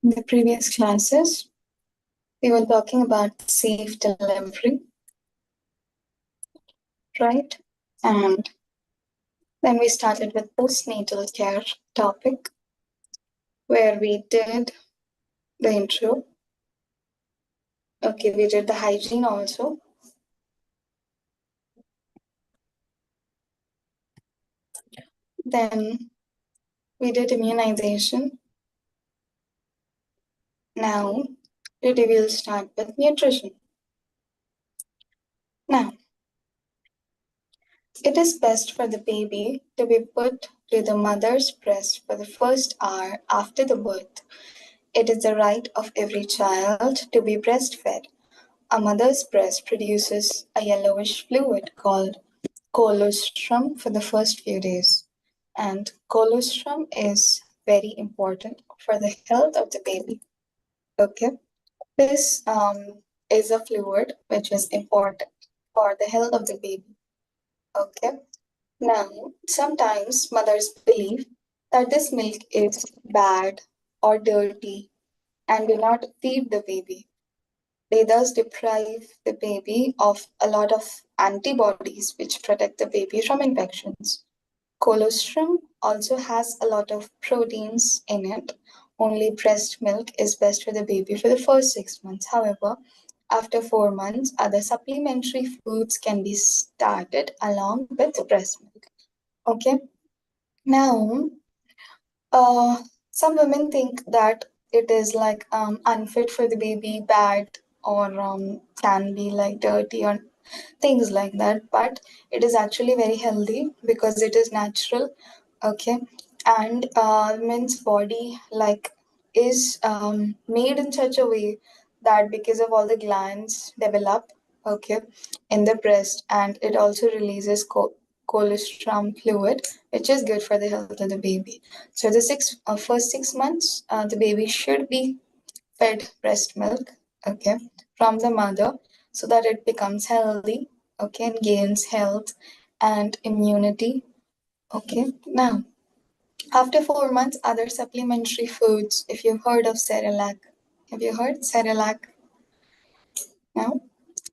In the previous classes, we were talking about safe delivery, right? And then we started with postnatal care topic, where we did the intro. Okay, we did the hygiene also. Then we did immunization. Now, today we'll start with nutrition. Now, it is best for the baby to be put to the mother's breast for the first hour after the birth. It is the right of every child to be breastfed. A mother's breast produces a yellowish fluid called colostrum for the first few days. And colostrum is very important for the health of the baby. Okay, this is a fluid which is important for the health of the baby. Okay, now sometimes mothers believe that this milk is bad or dirty and do not feed the baby. They thus deprive the baby of a lot of antibodies which protect the baby from infections. Colostrum also has a lot of proteins in it. Only breast milk is best for the baby for the first 6 months. However, after 4 months, other supplementary foods can be started along with breast milk. Okay. Now, uh, some women think that it is like unfit for the baby, bad, or can be like dirty or things like that. But it is actually very healthy because it is natural. Okay, and women's body like is made in such a way that because of all the glands develop, okay, in the breast, and it also releases colostrum fluid, which is good for the health of the baby. So the first 6 months, the baby should be fed breast milk, okay, from the mother, so that it becomes healthy, okay, and gains health and immunity. Okay, now after 4 months, other supplementary foods. If you've heard of Cerelac, have you heard Cerelac? No,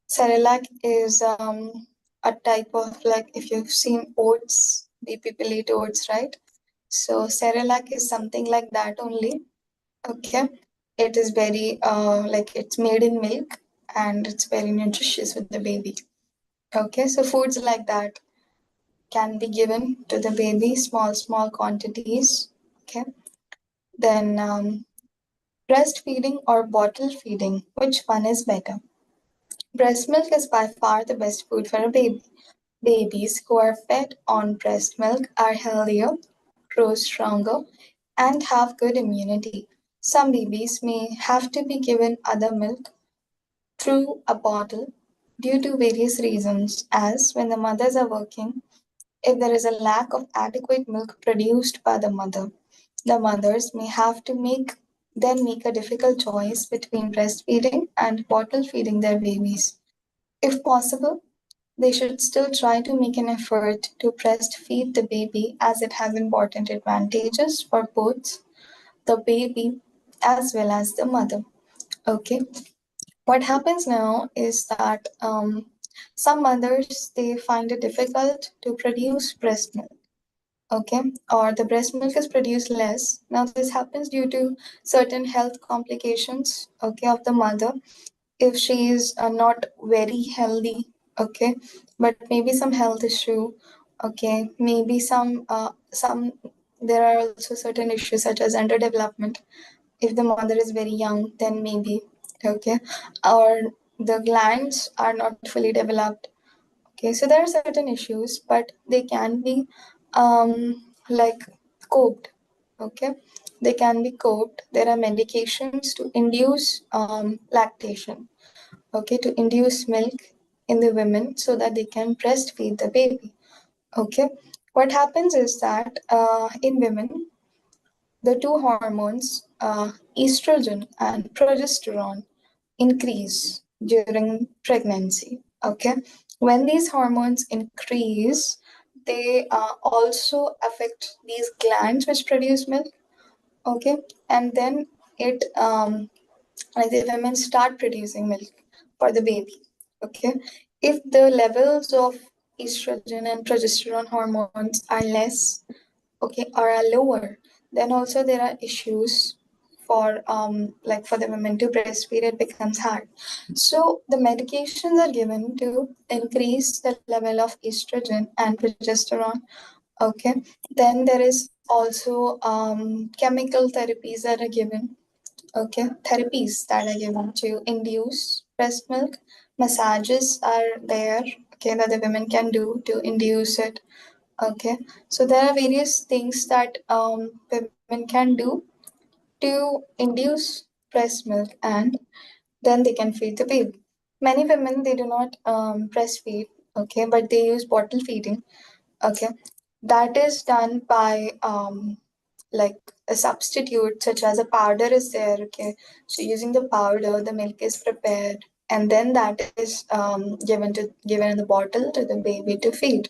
Cerelac is a type of, like, if you've seen oats, we people eat oats, right? So Cerelac is something like that only. Okay, it is very like it's made in milk and it's very nutritious with the baby. Okay, so foods like that can be given to the baby, small quantities. Okay, then breastfeeding or bottle feeding, which one is better? Breast milk is by far the best food for a baby. Babies who are fed on breast milk are healthier, grow stronger, and have good immunity. Some babies may have to be given other milk through a bottle due to various reasons, as when the mothers are working, if there is a lack of adequate milk produced by the mothers may have to make a difficult choice between breastfeeding and bottle feeding their babies. If possible, they should still try to make an effort to breastfeed the baby, as it has important advantages for both the baby as well as the mother. Okay. What happens now is that some mothers, they find it difficult to produce breast milk. Okay, or the breast milk is produced less. Now this happens due to certain health complications, okay, of the mother, if she is not very healthy, okay, but maybe some health issue, okay, maybe some there are also certain issues such as underdevelopment. If the mother is very young, then maybe, okay, or the glands are not fully developed. Okay, so there are certain issues, but they can be like coped. Okay, they can be coped. There are medications to induce lactation. Okay, to induce milk in the women so that they can breastfeed the baby. Okay, what happens is that in women, the two hormones, estrogen and progesterone, increase during pregnancy. Okay, when these hormones increase, they also affect these glands which produce milk. Okay, and then it like the women start producing milk for the baby. Okay, if the levels of estrogen and progesterone hormones are less, okay, or are lower, then also there are issues for like for the women to breastfeed. It becomes hard. So the medications are given to increase the level of estrogen and progesterone. Okay, then there is also chemical therapies that are given. Okay, therapies that are given to induce breast milk. Massages are there, okay, that the women can do to induce it. Okay, so there are various things that women can do to induce breast milk, and then they can feed the baby. Many women, they do not breastfeed, okay, but they use bottle feeding. Okay, that is done by like a substitute such as a powder is there. Okay, so using the powder, the milk is prepared, and then that is given in the bottle to the baby to feed.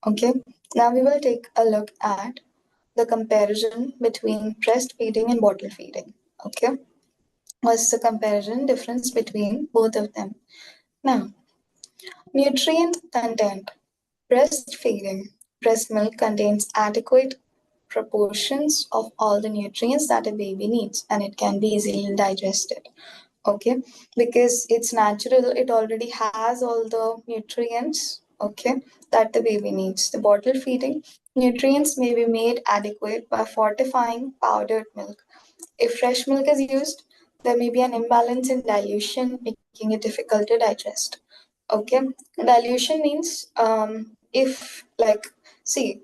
Okay, now we will take a look at the comparison between breastfeeding and bottle feeding. Okay, what's the comparison difference between both of them? Now, nutrient content. Breastfeeding. Breast milk contains adequate proportions of all the nutrients that a baby needs, and it can be easily digested. Okay, because it's natural, it already has all the nutrients, okay, that the baby needs. The bottle feeding, nutrients may be made adequate by fortifying powdered milk. If fresh milk is used, there may be an imbalance in dilution, making it difficult to digest. Okay, dilution means if like, see,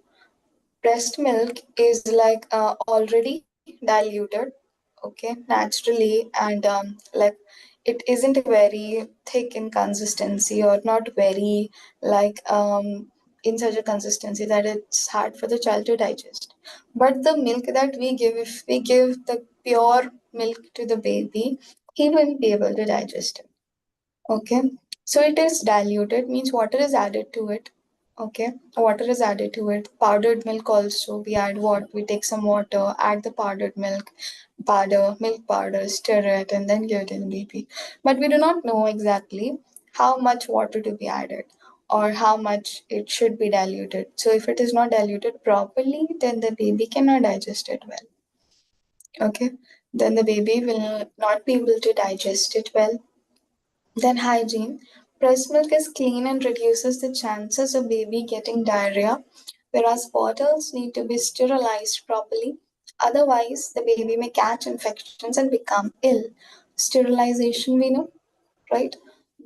breast milk is like already diluted, okay, naturally, and like it isn't very thick in consistency, or not very like in such a consistency that it's hard for the child to digest. But the milk that we give, if we give the pure milk to the baby, he won't be able to digest it. Okay, so it is diluted, means water is added to it. Okay, water is added to it. Powdered milk also, we add what? We take some water, add the powdered milk, milk powder, stir it, and then give it to the baby. But we do not know exactly how much water to be added or how much it should be diluted. So if it is not diluted properly, then the baby cannot digest it well. Okay, then the baby will not be able to digest it well. Then hygiene. Breast milk is clean and reduces the chances of baby getting diarrhea, whereas bottles need to be sterilized properly. Otherwise, the baby may catch infections and become ill. Sterilization, we know, right?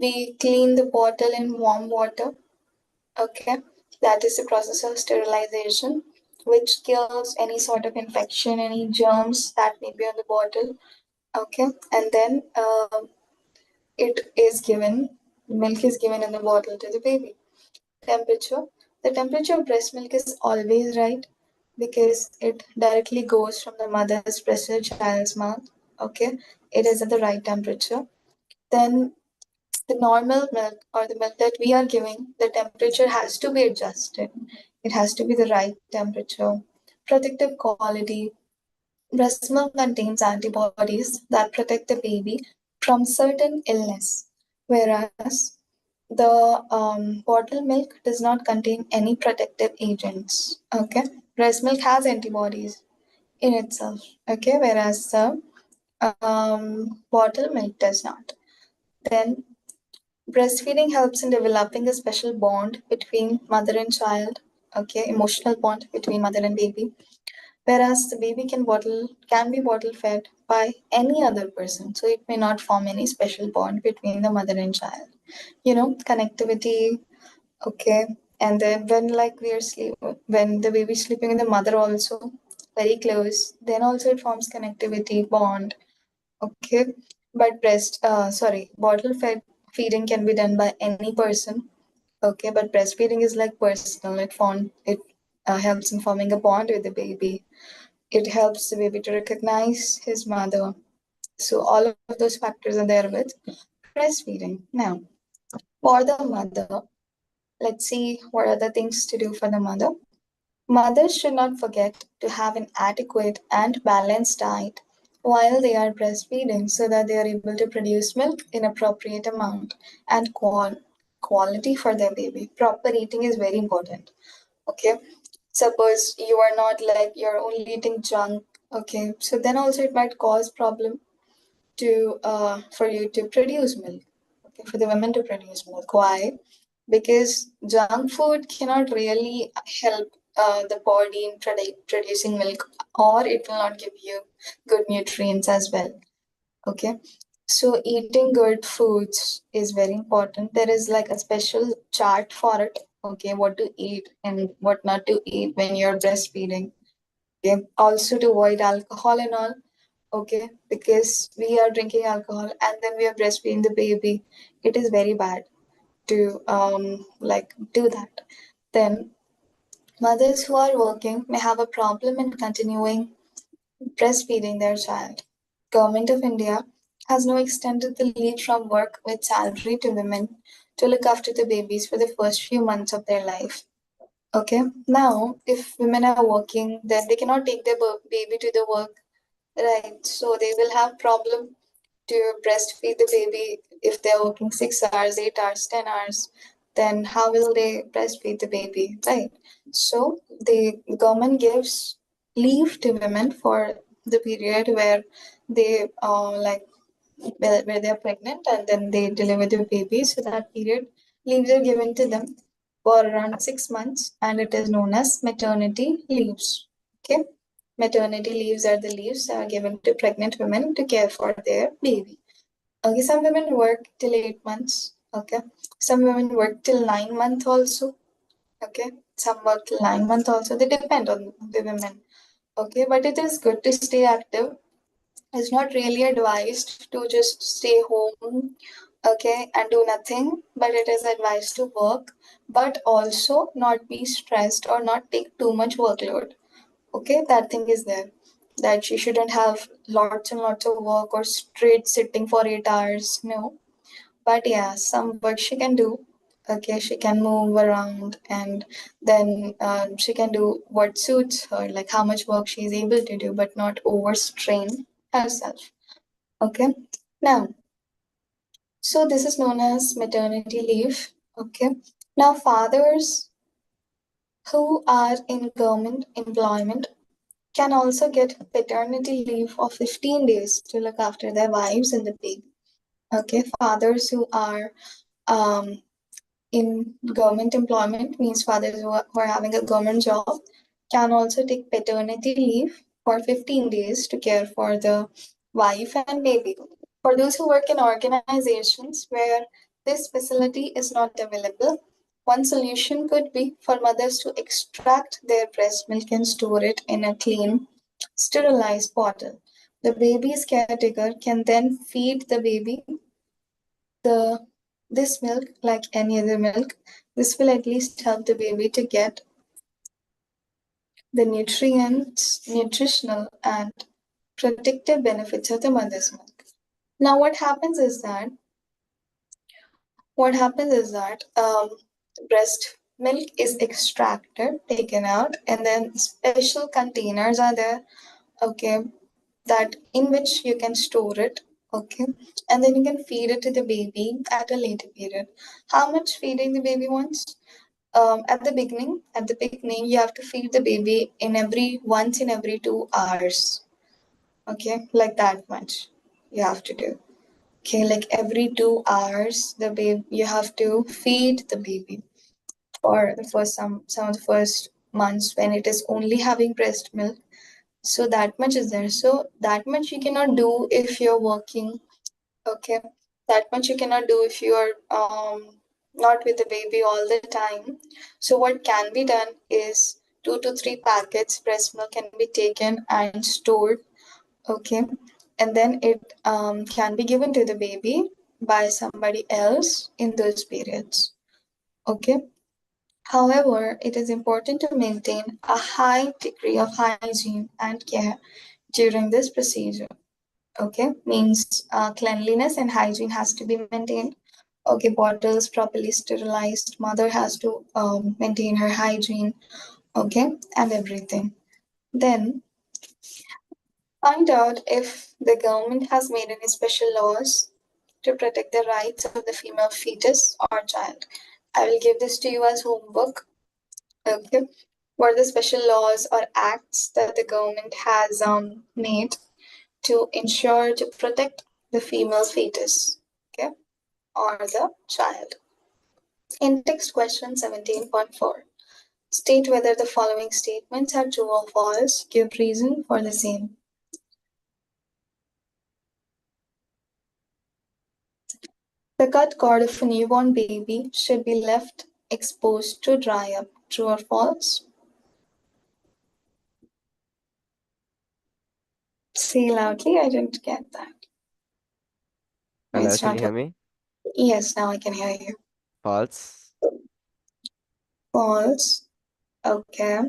We clean the bottle in warm water. Okay, that is the process of sterilization, which kills any sort of infection, any germs that may be on the bottle. Okay, and then it is given, milk is given in the bottle to the baby. Temperature. The temperature of breast milk is always right because it directly goes from the mother's breast to the child's mouth. Okay, it is at the right temperature. Then the normal milk or the milk that we are giving, the temperature has to be adjusted. It has to be the right temperature. Protective quality. Breast milk contains antibodies that protect the baby from certain illness, whereas the bottle milk does not contain any protective agents. Okay, breast milk has antibodies in itself. Okay, whereas the bottle milk does not. Then breastfeeding helps in developing a special bond between mother and child. Okay, emotional bond between mother and baby, whereas the baby can be bottle fed by any other person, so it may not form any special bond between the mother and child. Connectivity. Okay, and then when like we are sleep when the baby is sleeping with the mother also very close, then also it forms connectivity bond. Okay, but bottle fed feeding can be done by any person. Okay, but breastfeeding is like personal. It helps in forming a bond with the baby. It helps the baby to recognize his mother. So all of those factors are there with breastfeeding. Now, for the mother, let's see what are the things to do for the mother. Mothers should not forget to have an adequate and balanced diet while they are breastfeeding so that they are able to produce milk in appropriate amount and quality for their baby. Proper eating is very important. Okay. Suppose you are not like you're only eating junk. Okay. So then also it might cause problem to for you to produce milk. Okay, for the women to produce milk. Why? Because junk food cannot really help the body in producing milk, or it will not give you good nutrients as well. Okay, so eating good foods is very important. There is like a special chart for it. Okay, what to eat and what not to eat when you're breastfeeding. Okay, also to avoid alcohol and all. Okay, because we are drinking alcohol and then we are breastfeeding the baby. It is very bad to like do that. Then mothers who are working may have a problem in continuing breastfeeding their child. Government of India has now extended the leave from work with salary to women to look after the babies for the first few months of their life. Okay, now if women are working, then they cannot take their baby to the work, right? So they will have problem to breastfeed the baby if they're working 6 hours, 8 hours, 10 hours. Then how will they breastfeed the baby, right? So the government gives leave to women for the period where they like where they're pregnant and then they deliver the baby. So that period leaves are given to them for around 6 months, and it is known as maternity leaves. Okay, maternity leaves are the leaves that are given to pregnant women to care for their baby. Okay, some women work till 8 months. Okay, some women work till 9 months also. Okay, some work till 9 months also. They depend on the women. Okay, but it is good to stay active. It's not really advised to just stay home, okay, and do nothing, but it is advised to work, but also not be stressed or not take too much workload. Okay, that thing is there. That she shouldn't have lots and lots of work or straight sitting for 8 hours. No. But yeah, some work she can do. Okay, she can move around and then she can do what suits her, like how much work she's able to do, but not overstrain herself. Okay, now, so this is known as maternity leave. Okay, now fathers who are in government employment can also get paternity leave of 15 days to look after their wives and the baby. Okay, fathers who are um, in government employment, means fathers who are having a government job, can also take paternity leave for 15 days to care for the wife and baby. For those who work in organizations where this facility is not available, one solution could be for mothers to extract their breast milk and store it in a clean, sterilized bottle. The baby's caretaker can then feed the baby the this milk like any other milk. This will at least help the baby to get the nutrients, nutritional and protective benefits of the mother's milk. Now, what happens is that breast milk is extracted, taken out, and then special containers are there. Okay, that in which you can store it. Okay, and then you can feed it to the baby at a later period. How much feeding the baby wants? At the beginning, you have to feed the baby in every once in every 2 hours. Okay, like that much you have to do. Okay, like every 2 hours, the baby you have to feed the baby for the first some of the first months when it is only having breast milk. So that much is there. So that much you cannot do if you're working. Okay, that much you cannot do if you are not with the baby all the time. So what can be done is 2 to 3 packets breast milk can be taken and stored. Okay, and then it can be given to the baby by somebody else in those periods. Okay. However, it is important to maintain a high degree of hygiene and care during this procedure. Okay, means cleanliness and hygiene has to be maintained. Okay, bottles properly sterilized. Mother has to maintain her hygiene. Okay, and everything. Then Find out if the government has made any special laws to protect the rights of the female fetus or child. I will give this to you as homework. Okay. What are the special laws or acts that the government has made to ensure to protect the female fetus, okay, or the child? In text question 17.4, state whether the following statements are true or false. Give reason for the same. The cut cord of a newborn baby should be left exposed to dry up. True or false? Say loudly. I didn't get that. Hello, It's can not you hear working. me? Yes, now I can hear you. False. False. Okay.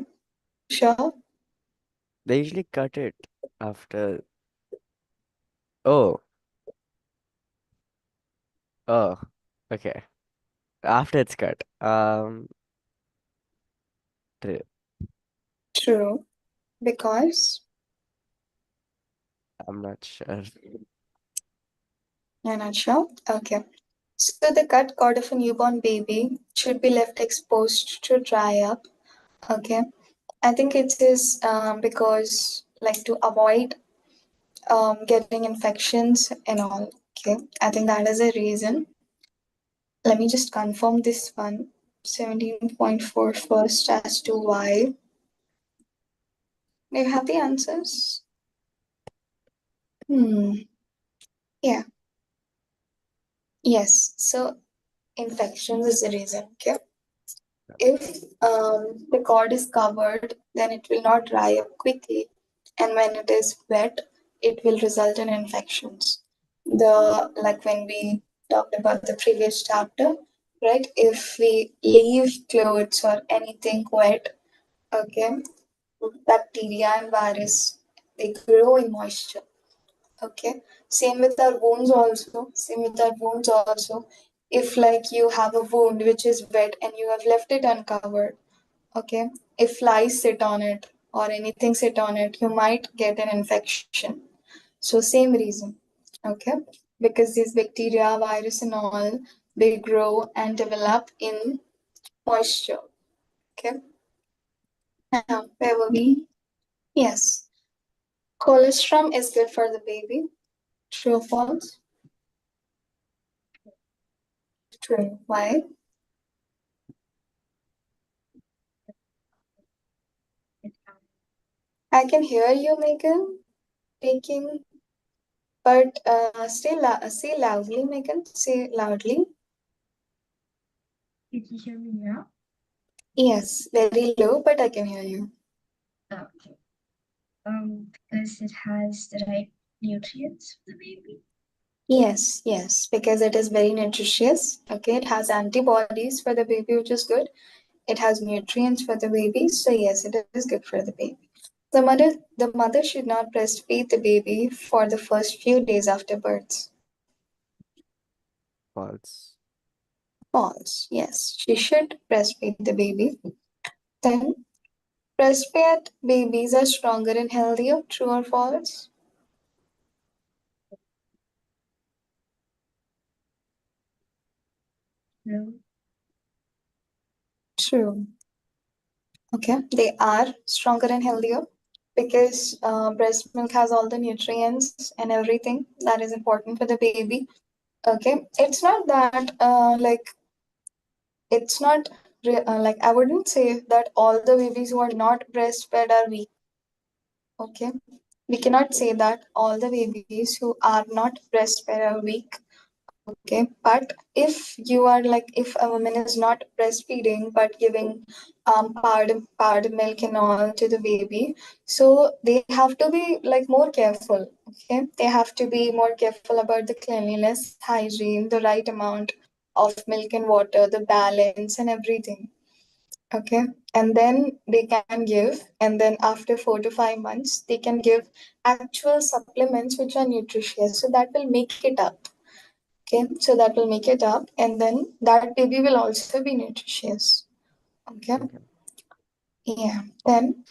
Sure. They usually cut it after. Oh, oh, okay. After it's cut. True. True. Because I'm not sure. you're not sure. Okay. So the cut cord of a newborn baby should be left exposed to dry up. Okay. I think it is because like to avoid getting infections and all. Okay. I think that is a reason. Let me just confirm this one. 17.4 first as to why. Do you have the answers? Hmm. Yeah. Yes. So infections is the reason. Okay. If the cord is covered, then it will not dry up quickly, and when it is wet, it will result in infections. The like when we talked about the previous chapter, right? If we leave clothes or anything wet, okay, bacteria and virus they grow in moisture. Okay. Same with our wounds also. Same with our wounds also. If like you have a wound which is wet and you have left it uncovered, okay, if flies sit on it or anything sit on it, you might get an infection. So same reason, okay, because these bacteria, virus, and all they grow and develop in moisture. Okay. Now where were we? Yes, colostrum is good for the baby. True or false? True. Why? I can hear you, Megan, speaking, but say loudly, Megan. Say loudly. Did you hear me now? Yes, very low, but I can hear you. Okay. Because it has the right nutrients for the baby. Yes, because it is very nutritious. Okay, it has antibodies for the baby, which is good. It has nutrients for the baby, so yes, it is good for the baby. The mother should not breastfeed the baby for the first few days after birth. False. False. Yes, she should breastfeed the baby. Then breastfed babies are stronger and healthier. True or false? No. True. Okay, they are stronger and healthier because breast milk has all the nutrients and everything that is important for the baby. Okay, it's not that it's not like I wouldn't say that all the babies who are not breastfed are weak. Okay, we cannot say that all the babies who are not breastfed are weak. Okay, but if you are like if a woman is not breastfeeding but giving powdered milk and all to the baby, so they have to be like more careful. Okay, they have to be more careful about the cleanliness, hygiene, the right amount of milk and water, the balance and everything. Okay, and then they can give, and then after 4 to 5 months, they can give actual supplements which are nutritious, so that will make it up. Okay, so that will make it up, and then that baby will also be nutritious. Okay, Okay. yeah. Then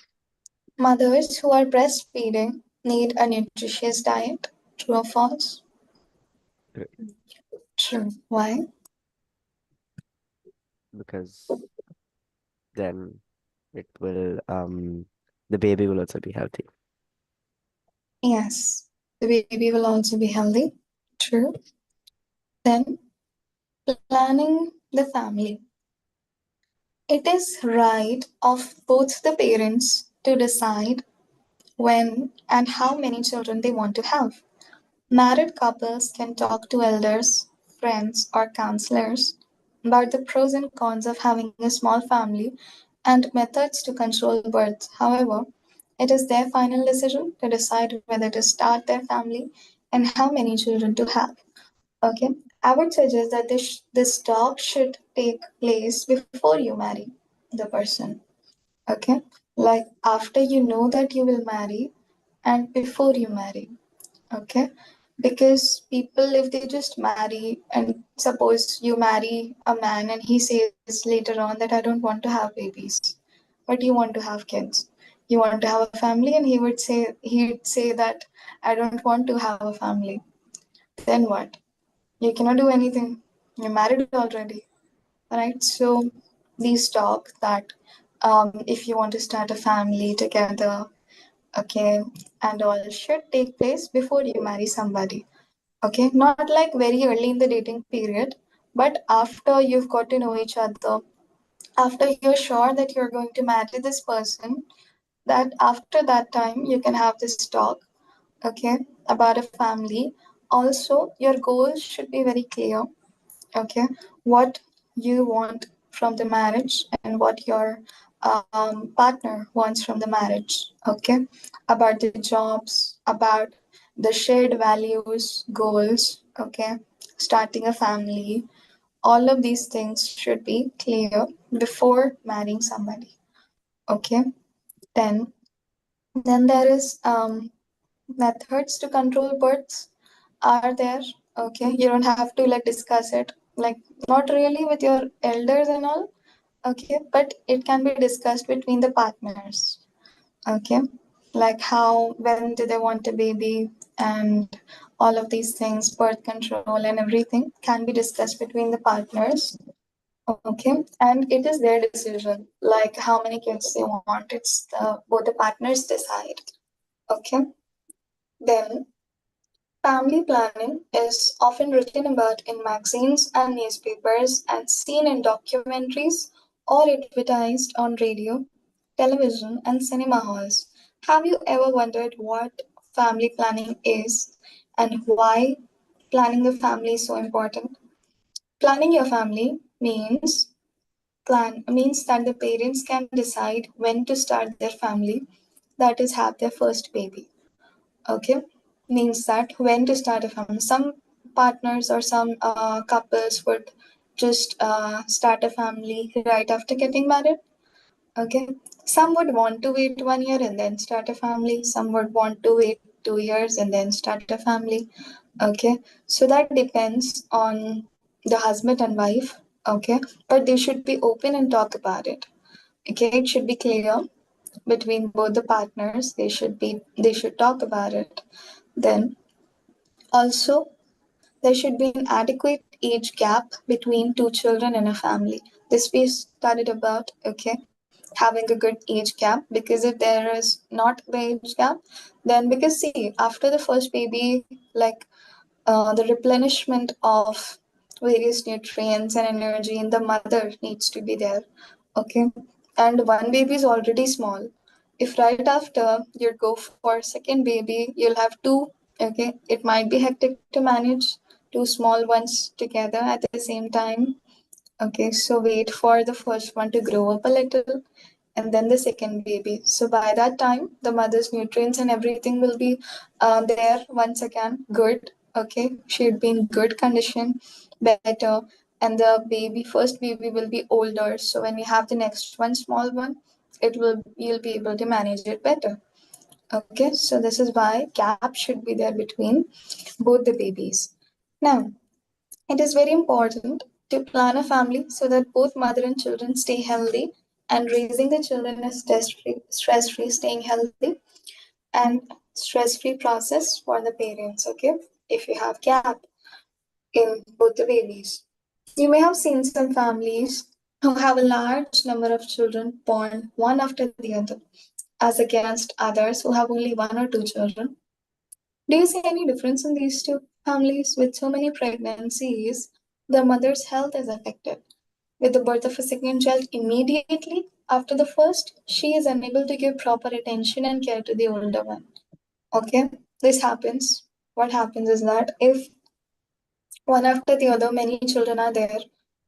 mothers who are breastfeeding, need a nutritious diet. True or false? True. True. Why? Because then it will the baby will also be healthy. Yes. The baby will also be healthy. True. Then, planning the family. It is right of both the parents to decide when and how many children they want to have. Married couples can talk to elders, friends, or counselors about the pros and cons of having a small family and methods to control birth. However, it is their final decision to decide whether to start their family and how many children to have. Okay, I would suggest that this talk should take place before you marry the person. Okay, like after you know that you will marry and before you marry. Okay, because people, if they just marry and suppose you marry a man and he says later on that I don't want to have babies, but you want to have kids, you want to have a family, and he'd say that I don't want to have a family, then what? You cannot do anything. You're married already, right? So these talk that if you want to start a family together, okay, and all should take place before you marry somebody. Okay, not like very early in the dating period, but after you've got to know each other, after you're sure that you're going to marry this person, that after that time you can have this talk, okay, about a family. Also, your goals should be very clear, okay, what you want from the marriage and what your partner wants from the marriage, okay, about the jobs, about the shared values, goals, okay, starting a family. All of these things should be clear before marrying somebody, okay. Then then there is methods to control births are there. Okay, you don't have to like discuss it, like not really with your elders and all. Okay, but it can be discussed between the partners. Okay, like how, when do they want a baby, and all of these things, birth control and everything can be discussed between the partners. Okay, and it is their decision, like how many kids they want. It's both the partners decide. Okay, then family planning is often written about in magazines and newspapers and seen in documentaries or advertised on radio, television, and cinema halls. Have you ever wondered what family planning is and why planning the family is so important? Planning your family means that the parents can decide when to start their family, that is have their first baby. Okay, means that when to start a family. Some partners or some couples would just start a family right after getting married. Okay, some would want to wait 1 year and then start a family. Some would want to wait 2 years and then start a family. Okay, so that depends on the husband and wife. Okay, but they should be open and talk about it. Okay, it should be clear between both the partners. They should talk about it. Then also, there should be an adequate age gap between two children in a family. This we studied about, okay, having a good age gap, because if there is not the age gap, then because see, after the first baby, like the replenishment of various nutrients and energy in the mother needs to be there, okay, and one baby is already small. If right after you go for second baby, you'll have two. Okay, it might be hectic to manage two small ones together at the same time. Okay, so wait for the first one to grow up a little and then the second baby. So by that time, the mother's nutrients and everything will be there once again, good. Okay, she'd be in good condition, better, and the first baby will be older. So when you have the next one, small one, you'll be able to manage it better. Okay, so this is why gap should be there between both the babies. Now, it is very important to plan a family so that both mother and children stay healthy, and raising the children is stress free, staying healthy. and stress-free process for the parents, okay? If you have gap in both the babies. You may have seen some families who have a large number of children born one after the other, as against others who have only one or two children. Do you see any difference in these two families? With so many pregnancies, the mother's health is affected. With the birth of a second child immediately after the first, she is unable to give proper attention and care to the older one. Okay, this happens. What happens is that if one after the other, many children are there,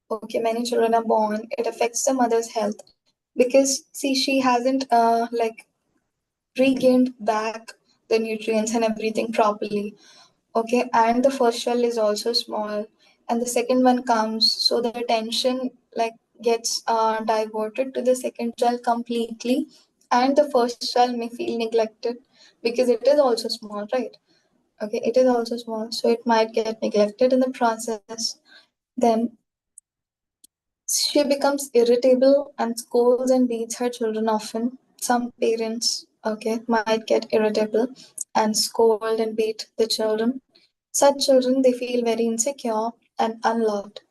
okay, many children are born, it affects the mother's health because, see, she hasn't like regained back the nutrients and everything properly. Okay, and the first child is also small, and the second one comes, so the attention like gets diverted to the second child completely, and the first child may feel neglected because it is also small, right? Okay, it is also small, so it might get neglected in the process. Then she becomes irritable and scolds and beats her children often. Some parents, okay, might get irritable and scold and beat the children. Such children, they feel very insecure and unloved.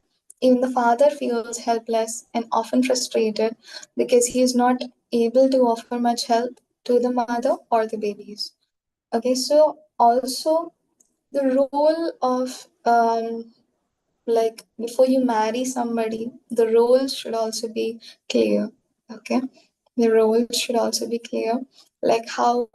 Even the father feels helpless and often frustrated because he is not able to offer much help to the mother or the babies. Okay, so also the role of like before you marry somebody, the roles should also be clear. Okay, the roles should also be clear, like how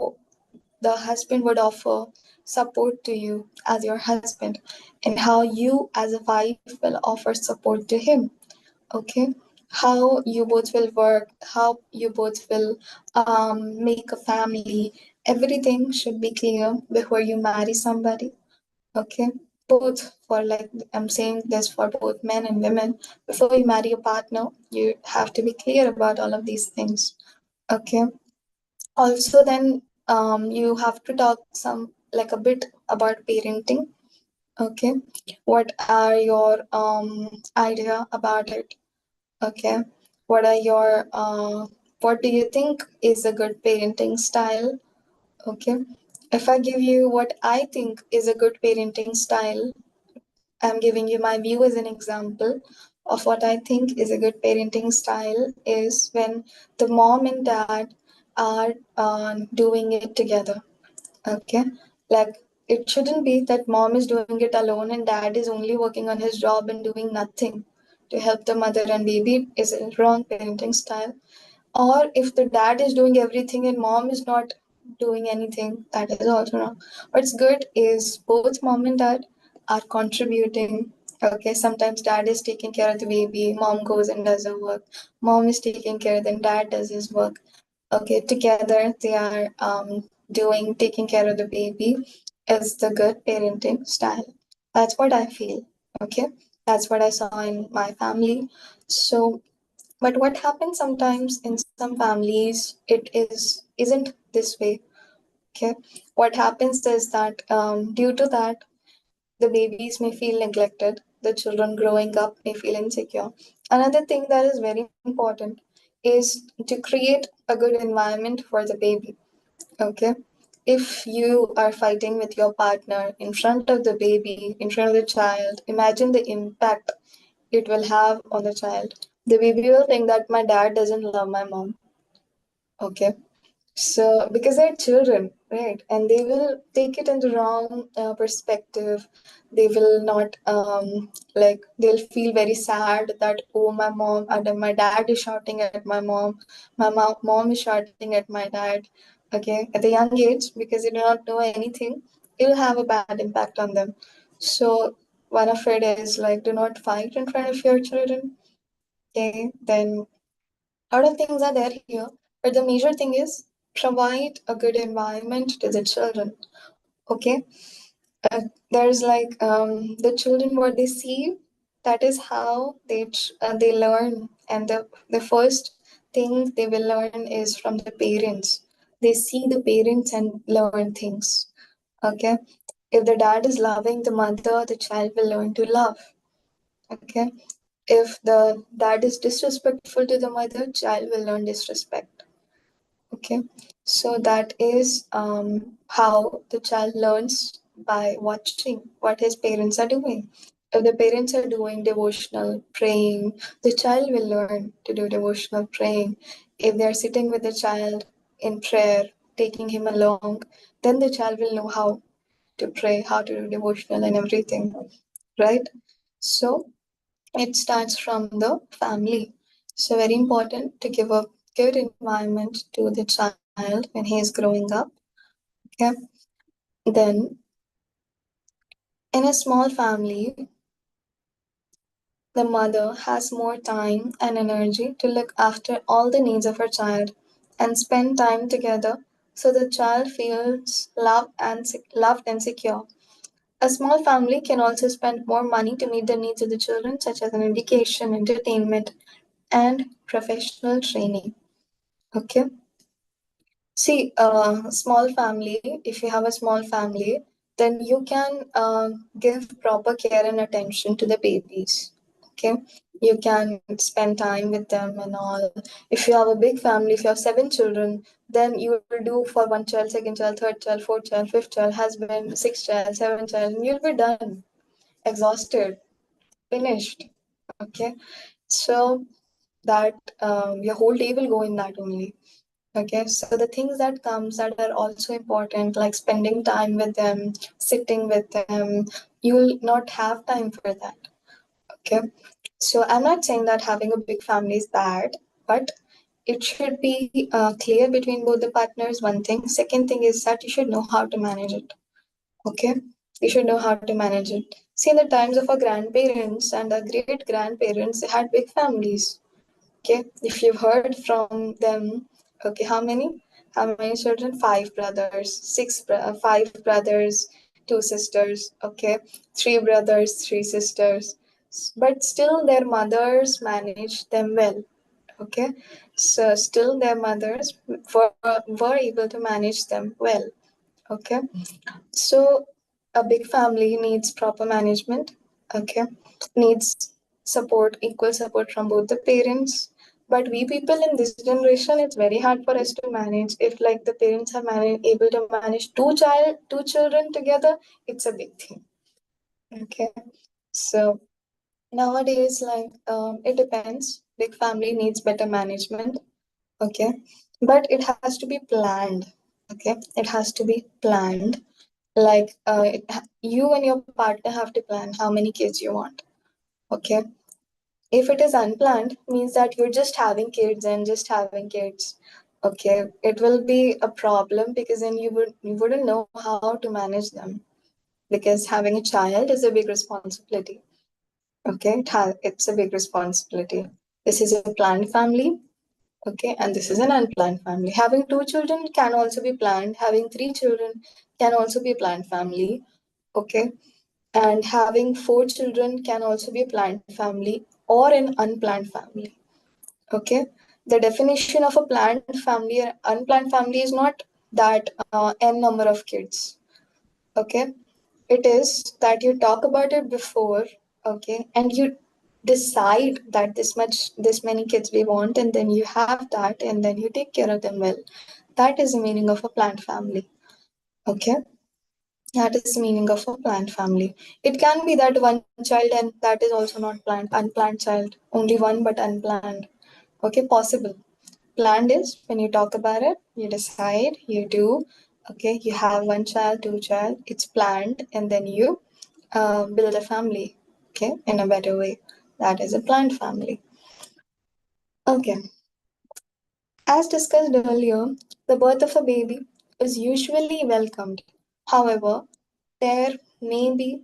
the husband would offer support to you as your husband, and how you as a wife will offer support to him. Okay, how you both will work, how you both will make a family. Everything should be clear before you marry somebody. Okay, both for, like, I'm saying this for both men and women. Before you marry a partner, you have to be clear about all of these things. Okay. Also, then you have to talk some like a bit about parenting. Okay, what are your idea about it? Okay, what are your what do you think is a good parenting style? Okay, if I give you what I think is a good parenting style, I'm giving you my view as an example of what I think is a good parenting style is when the mom and dad are doing it together. Okay, like it shouldn't be that mom is doing it alone and dad is only working on his job and doing nothing to help the mother and baby. Is a wrong parenting style. Or if the dad is doing everything and mom is not doing anything, that is also wrong. What's good is both mom and dad are contributing. Okay, sometimes dad is taking care of the baby, mom goes and does her work. Mom is taking care, then dad does his work. Okay, together they are doing taking care of the baby is the good parenting style. That's what I feel. Okay, that's what I saw in my family. So, but what happens sometimes in some families, isn't this way. Okay, what happens is that due to that, the babies may feel neglected. The children growing up may feel insecure. Another thing that is very important is to create a good environment for the baby. Okay. If you are fighting with your partner in front of the baby, in front of the child, imagine the impact it will have on the child. The baby will think that my dad doesn't love my mom. Okay. So, because they're children, right? And they will take it in the wrong perspective. They will not, like, they'll feel very sad that, oh, my mom, and my dad is shouting at my mom. My mom is shouting at my dad. Okay. At a young age, because they do not know anything, it will have a bad impact on them. So, one of it is like, do not fight in front of your children. Okay. Then, a lot of things are there here, but the major thing is provide a good environment to the children. Okay, there's like the children what they see, that is how they learn, and the first thing they will learn is from the parents. They see the parents and learn things. Okay, if the dad is loving the mother, the child will learn to love. Okay, if the dad is disrespectful to the mother, child will learn disrespect. Okay, So that is how the child learns by watching what his parents are doing. If the parents are doing devotional praying, the child will learn to do devotional praying. If they're sitting with the child in prayer, taking him along, then the child will know how to pray, how to do devotional and everything, right? So it starts from the family. So very important to give a good environment to the child when he is growing up. Okay. Then in a small family, the mother has more time and energy to look after all the needs of her child and spend time together so the child feels loved and secure. A small family can also spend more money to meet the needs of the children, such as an education, entertainment, and professional training. Okay. See, small family, if you have a small family, then you can give proper care and attention to the babies. Okay. You can spend time with them and all. If you have a big family, if you have 7 children, then you will do for one child, second child, third child, fourth child, fifth child, husband, sixth child, seventh child, and you'll be done, exhausted, finished. Okay. So that your whole day will go in that only. Okay, so the things that comes that are also important, like spending time with them, sitting with them, you will not have time for that. Okay, so I'm not saying that having a big family is bad, but it should be clear between both the partners. One thing. Second thing is that you should know how to manage it. Okay, you should know how to manage it. See, in the times of our grandparents and our great grandparents, they had big families. Okay, if you've heard from them, okay, how many? How many children? Five brothers, five brothers, two sisters. Okay, three brothers, three sisters. But still, their mothers managed them well. Okay, so still their mothers were able to manage them well. Okay, so a big family needs proper management, okay, needs support, equal support from both the parents. But we people in this generation, it's very hard for us to manage. If like the parents are able to manage two children together, it's a big thing. Okay, so nowadays, like it depends. Big family needs better management, okay, but it has to be planned. Okay, it has to be planned like you and your partner have to plan how many kids you want. Okay, if it is unplanned means that you're just having kids and just having kids. Okay, it will be a problem because then you wouldn't know how to manage them, because having a child is a big responsibility. Okay, it's a big responsibility. This is a planned family. Okay, and this is an unplanned family. Having two children can also be planned. Having three children can also be a planned family. Okay, and having four children can also be a planned family or an unplanned family. Okay, the definition of a planned family and unplanned family is not that n number of kids. Okay, it is that you talk about it before. Okay, and you decide that this many kids we want, and then you have that, and then you take care of them well. That is the meaning of a planned family. Okay, that is the meaning of a planned family. It can be that one child and that is also not planned, unplanned child, only one but unplanned. Okay, possible. Planned is when you talk about it, you decide, you do. Okay, you have one child, two child, it's planned, and then you build a family. Okay, in a better way. That is a planned family. Okay, as discussed earlier, the birth of a baby is usually welcomed. However, there may be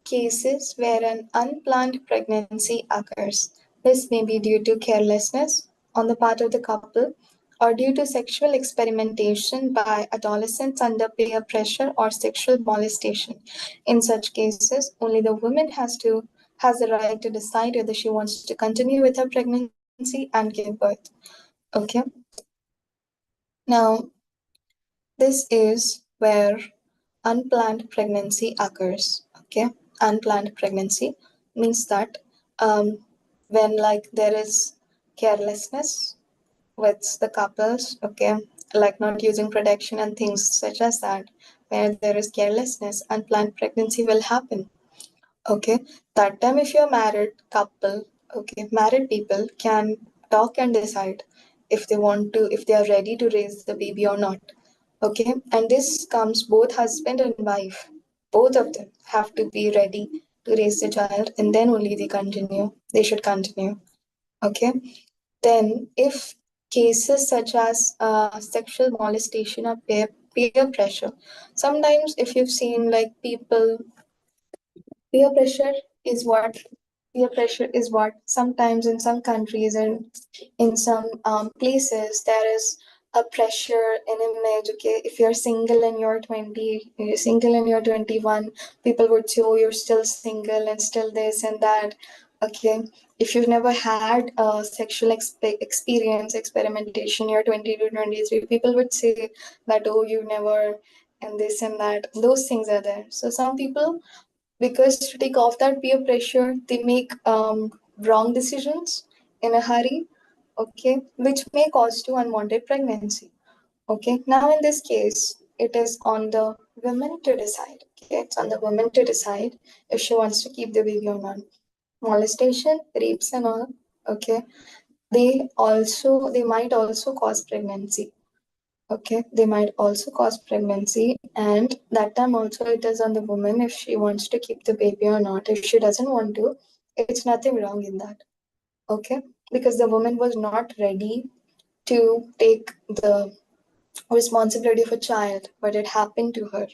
cases where an unplanned pregnancy occurs. This may be due to carelessness on the part of the couple or due to sexual experimentation by adolescents under peer pressure or sexual molestation. In such cases, only the woman has the right to decide whether she wants to continue with her pregnancy and give birth. Okay. Now, this is where unplanned pregnancy occurs. Okay, unplanned pregnancy means that when like there is carelessness with the couples. Okay, like not using protection and things such as that. Where there is carelessness, unplanned pregnancy will happen. Okay, that time if you're married couple, okay, married people can talk and decide if they want to, if they are ready to raise the baby or not. Okay, and this comes both husband and wife, both of them have to be ready to raise the child, and then only they should continue. Okay, then if cases such as sexual molestation or peer pressure, sometimes if you've seen like people, peer pressure is what peer pressure is what sometimes in some countries and in some places there is a pressure in image. Okay, if you're single and you're 20, you're single and you're 21, people would say, oh, you're still single and still this and that. Okay, if you've never had a sexual experience, experimentation, you're 20 to 23, people would say that, oh, you never, and this and that. Those things are there. So some people, because to take off that peer pressure, they make wrong decisions in a hurry, okay, which may cause to unwanted pregnancy. Okay, now in this case, it is on the woman to decide. Okay, it's on the woman to decide if she wants to keep the baby or not. Molestation, rapes, and all. Okay, they might also cause pregnancy. Okay, they might also cause pregnancy, and that time also it is on the woman if she wants to keep the baby or not. If she doesn't want to, it's nothing wrong in that. Okay, because the woman was not ready to take the responsibility of a child, but it happened to her.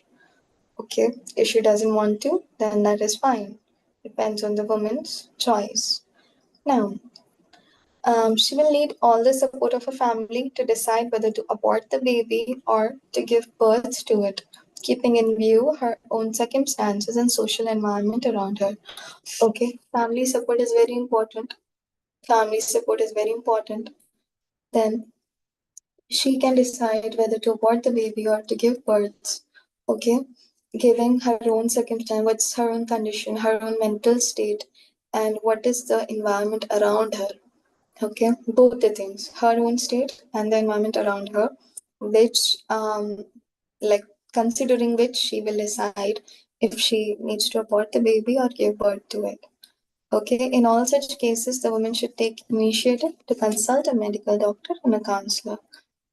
Okay, if she doesn't want to, then that is fine. Depends on the woman's choice. Now, she will need all the support of her family to decide whether to abort the baby or to give birth to it, keeping in view her own circumstances and social environment around her. Okay, family support is very important. Family support is very important. Then she can decide whether to abort the baby or to give birth. Okay, giving her own circumstance, what's her own condition, her own mental state, and what is the environment around her. Okay, both the things, her own state and the environment around her, which, like, considering which she will decide if she needs to abort the baby or give birth to it. Okay, in all such cases, the woman should take initiative to consult a medical doctor and a counselor.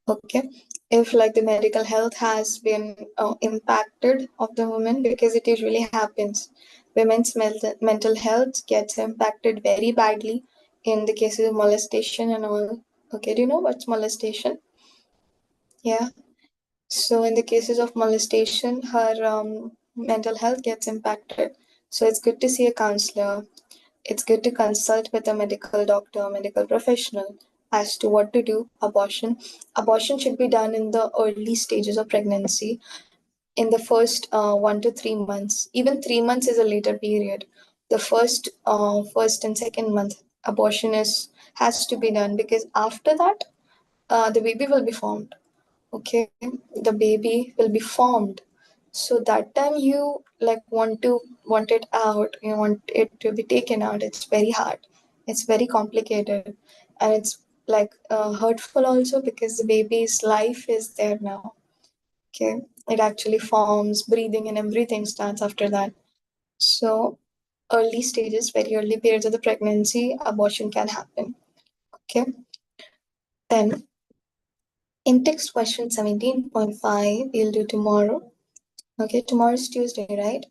Okay, if like the medical health has been impacted of the woman, because it usually happens, women's mental health gets impacted very badly in the cases of molestation and all. Okay, do you know what's molestation? Yeah. So in the cases of molestation, her mental health gets impacted. So it's good to see a counselor. It's good to consult with a medical doctor, medical professional as to what to do. Abortion should be done in the early stages of pregnancy, in the first 1 to 3 months. Even 3 months is a later period. The first and second month, abortion is has to be done, because after that, the baby will be formed. Okay, the baby will be formed. So that time you like want it out, you want it to be taken out. It's very hard, it's very complicated, and it's like hurtful also, because the baby's life is there now. Okay, it actually forms, breathing and everything starts after that. So early stages, very early periods of the pregnancy, abortion can happen. Okay, then in text question 17.5 we'll do tomorrow. Okay, tomorrow is Tuesday, right?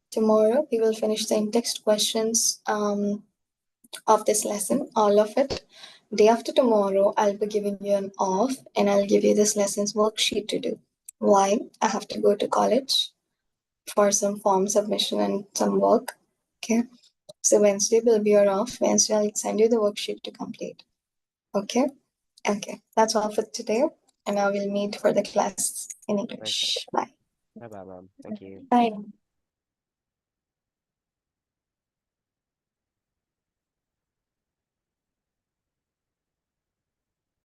Tomorrow we will finish the in-text questions of this lesson, all of it. Day after tomorrow, I'll be giving you an off and I'll give you this lesson's worksheet to do. Why? I have to go to college for some form submission and some work. Okay. So Wednesday will be your off. Wednesday I'll send you the worksheet to complete. Okay. Okay. That's all for today. And I will meet for the class in Okay. English. Bye. Bye bye, mom. Thank you. Bye.